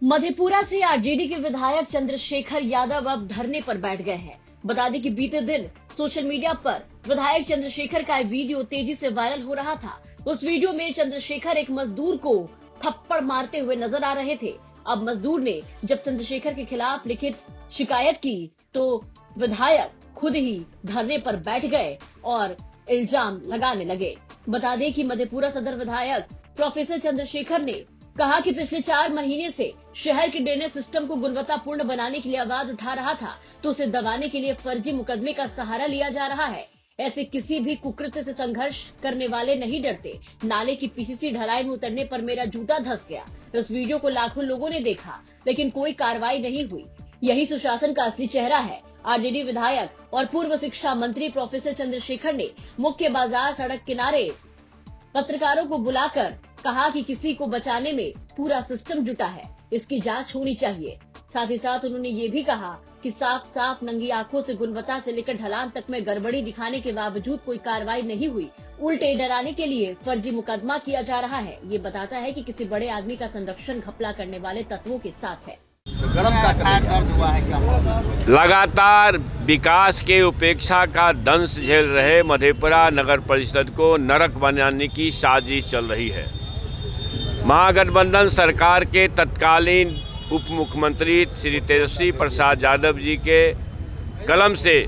मधेपुरा से आरजेडी के विधायक चंद्रशेखर यादव अब धरने पर बैठ गए हैं। बता दें कि बीते दिन सोशल मीडिया पर विधायक चंद्रशेखर का एक वीडियो तेजी से वायरल हो रहा था। उस वीडियो में चंद्रशेखर एक मजदूर को थप्पड़ मारते हुए नजर आ रहे थे। अब मजदूर ने जब चंद्रशेखर के खिलाफ लिखित शिकायत की तो विधायक खुद ही धरने पर बैठ गए और इल्जाम लगाने लगे। बता दें कि मधेपुरा सदर विधायक प्रोफेसर चंद्रशेखर ने कहा कि पिछले 4 महीने से शहर के ड्रेनेज सिस्टम को गुणवत्तापूर्ण बनाने के लिए आवाज उठा रहा था, तो उसे दबाने के लिए फर्जी मुकदमे का सहारा लिया जा रहा है। ऐसे किसी भी कुकृत्य से संघर्ष करने वाले नहीं डरते। नाले की पीसीसी ढलाई में उतरने पर मेरा जूता धंस गया। इस वीडियो को लाखों लोगों ने देखा, लेकिन कोई कार्रवाई नहीं हुई। यही सुशासन का असली चेहरा है। आरजेडी विधायक और पूर्व शिक्षा मंत्री प्रोफेसर चंद्रशेखर ने मुख्य बाजार सड़क किनारे पत्रकारों को बुलाकर कहा कि किसी को बचाने में पूरा सिस्टम जुटा है, इसकी जांच होनी चाहिए। साथ ही साथ उन्होंने ये भी कहा कि साफ साफ नंगी आंखों से गुणवत्ता से लेकर ढलान तक में गड़बड़ी दिखाने के बावजूद कोई कार्रवाई नहीं हुई। उल्टे डराने के लिए फर्जी मुकदमा किया जा रहा है। ये बताता है कि किसी बड़े आदमी का संरक्षण घपला करने वाले तत्वों के साथ है। लगातार विकास के उपेक्षा का दंश झेल रहे मधेपुरा नगर परिषद को नरक बनाने की साजिश चल रही है। महागठबंधन सरकार के तत्कालीन उप मुख्यमंत्री श्री तेजस्वी प्रसाद यादव जी के कलम से,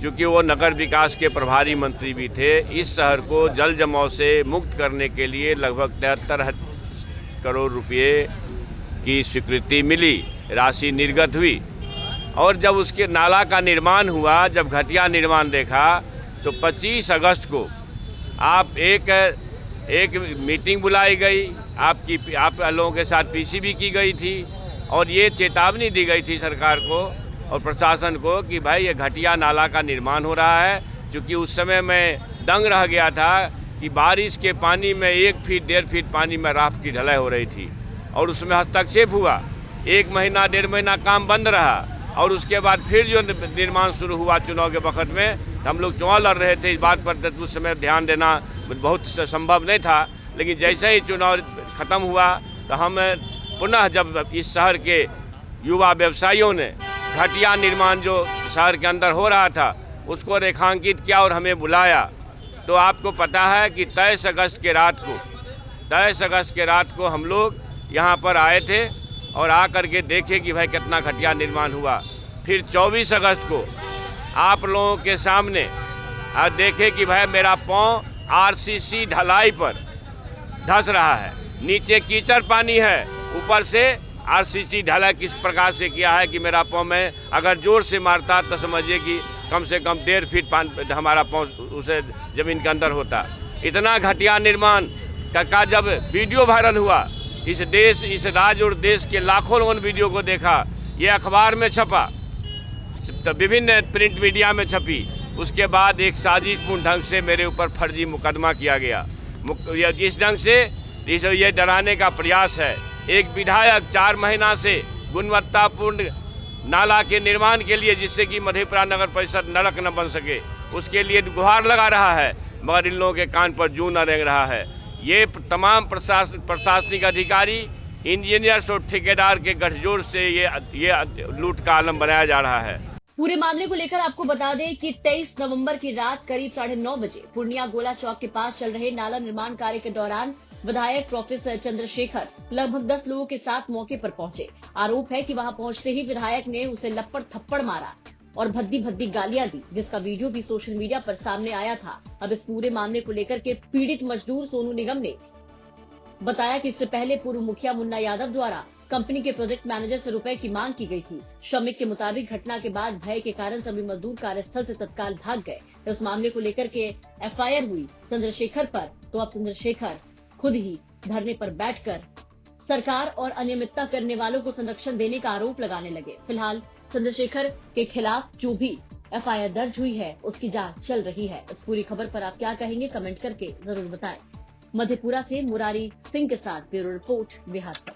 चूँकि वो नगर विकास के प्रभारी मंत्री भी थे, इस शहर को जल जमाव से मुक्त करने के लिए लगभग 73 करोड़ रुपये की स्वीकृति मिली, राशि निर्गत हुई। और जब उसके नाला का निर्माण हुआ, जब घटिया निर्माण देखा, तो 25 अगस्त को आप एक मीटिंग बुलाई गई, आप लोगों के साथ पीसीबी की गई थी और ये चेतावनी दी गई थी सरकार को और प्रशासन को कि भाई ये घटिया नाला का निर्माण हो रहा है। क्योंकि उस समय मैं दंग रह गया था कि बारिश के पानी में 1 फीट 1.5 फीट पानी में राफ्ट की ढलाई हो रही थी और उसमें हस्तक्षेप हुआ। 1 महीना 1.5 महीना काम बंद रहा और उसके बाद फिर जो निर्माण शुरू हुआ चुनाव के वक्त में, तो हम लोग चुनाव लड़ रहे थे। इस बात पर उस समय ध्यान देना बहुत संभव नहीं था, लेकिन जैसे ही चुनाव ख़त्म हुआ तो हम पुनः जब इस शहर के युवा व्यवसायियों ने घटिया निर्माण जो शहर के अंदर हो रहा था उसको रेखांकित किया और हमें बुलाया, तो आपको पता है कि 23 अगस्त के रात को हम लोग यहाँ पर आए थे और आकर के देखे कि भाई कितना घटिया निर्माण हुआ। फिर 24 अगस्त को आप लोगों के सामने देखे कि भाई मेरा पाँव आरसीसी ढलाई पर धंस रहा है, नीचे कीचड़ पानी है, ऊपर से आरसीसी ढलाई किस प्रकार से किया है कि मेरा पाँव में अगर जोर से मारता तो समझिए कि कम से कम 1.5 फीट हमारा पाँव उसे ज़मीन के अंदर होता। इतना घटिया निर्माण का जब वीडियो वायरल हुआ, इस राज्य और देश के लाखों लोगों ने वीडियो को देखा, ये अखबार में छपा, तो विभिन्न प्रिंट मीडिया में छपी। उसके बाद एक साजिशपूर्ण ढंग से मेरे ऊपर फर्जी मुकदमा किया गया। इस ढंग से ये डराने का प्रयास है। एक विधायक 4 महीना से गुणवत्तापूर्ण नाला के निर्माण के लिए, जिससे कि मधेपुरा नगर परिषद नरक न बन सके, उसके लिए गुहार लगा रहा है, मगर इन लोगों के कान पर जूं न रेंग रहा है। ये तमाम प्रशासनिक अधिकारी, इंजीनियर्स और ठेकेदार के गठजोड़ से ये लूट का आलम बनाया जा रहा है। पूरे मामले को लेकर आपको बता दें कि 23 नवंबर की रात करीब 9:30 बजे पूर्णिया गोला चौक के पास चल रहे नाला निर्माण कार्य के दौरान विधायक प्रोफेसर चंद्रशेखर लगभग 10 लोगों के साथ मौके पर पहुंचे। आरोप है कि वहां पहुंचते ही विधायक ने उसे लपड़ थप्पड़ मारा और भद्दी गालियां दी, जिसका वीडियो भी सोशल मीडिया पर सामने आया था। अब इस पूरे मामले को लेकर के पीड़ित मजदूर सोनू निगम ने बताया कि इससे पहले पूर्व मुखिया मुन्ना यादव द्वारा कंपनी के प्रोजेक्ट मैनेजर से रुपए की मांग की गई थी। श्रमिक के मुताबिक घटना के बाद भय के कारण सभी मजदूर कार्यस्थल से तत्काल भाग गए। इस मामले को लेकर के एफआईआर हुई चंद्रशेखर पर, तो अब चंद्रशेखर खुद ही धरने पर बैठकर सरकार और अनियमितता करने वालों को संरक्षण देने का आरोप लगाने लगे। फिलहाल चंद्रशेखर के खिलाफ जो भी एफआईआर दर्ज हुई है उसकी जांच चल रही है। इस पूरी खबर पर आप क्या कहेंगे, कमेंट करके जरूर बताएं। मधेपुरा से मुरारी सिंह के साथ ब्यूरो रिपोर्ट बिहार तक।